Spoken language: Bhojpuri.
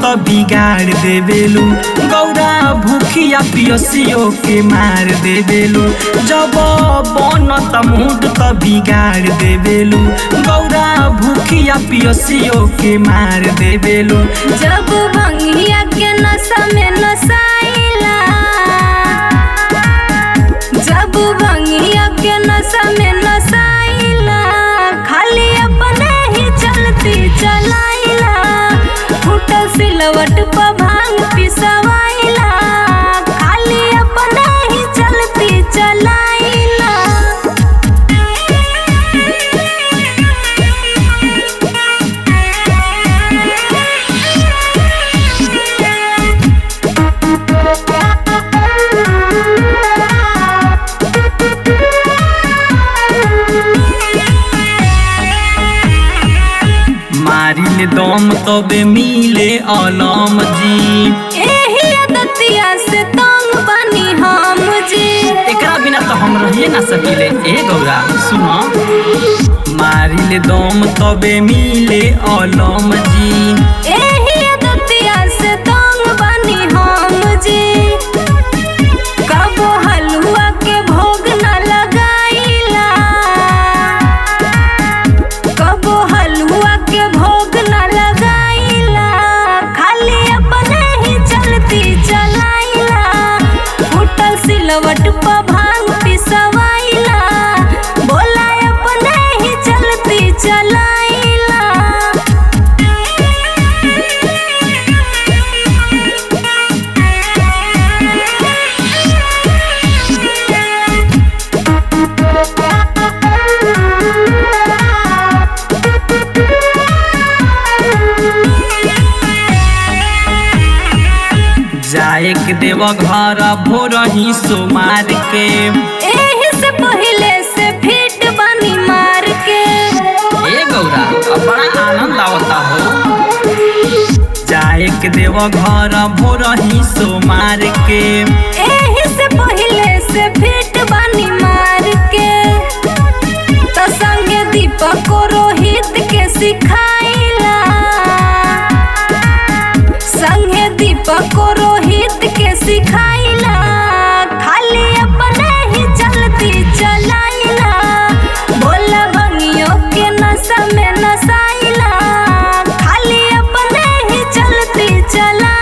त बिगाड़ देवेलू। गौरा भूखिया पियसियो के मार देवेलू। जब बनत मूड त बिगाड़ देवेलू। गौरा भूखिया पियसियो के मार देवेलू। जब भंगिया के नशा में नसाइला, जब भंगिया के नशा में नसाइला, खाली अपने ही चलती चलाइला। फूटल सिलवट पर भांग पिसवाइला, खाली अपने ही चलती चलाइला। मारिले दम तबे मिले अलम जी। एही आदतिया से तंग बनी हम जी। एकरा बिना तो हम रहिए ना सकीले। ए गौरा सुनो, मारिले दम तबे मिले अलम जी। एही आदतिया से तंग बनी हम जी। कबो हलुआ के भोग न लगाइला, कबो हलुआ के भोग न लगाइला, खाली अपने ही चलती चलाइला। फूटल सिलवट पर भांग पिसवाइला, बोला अपने ही चलती चलाइला। जाए के देव घर भोरही सोमार के। एही से पहिले से फिट बनी मार के। ए गौरा बड़ा आनंद आवता हो। जाए के देव घर भोरही सोमार के। एही से पहिले से फिट बनी मार के। तो संगे दीपक को रोहित के सिखाइला, संगे दीपक को रोहित के सिखाइला, खाली अपने ही चलती चलाइला। बोला भंगियों के नशा में नसाइला, खाली अपने ही चलती चला।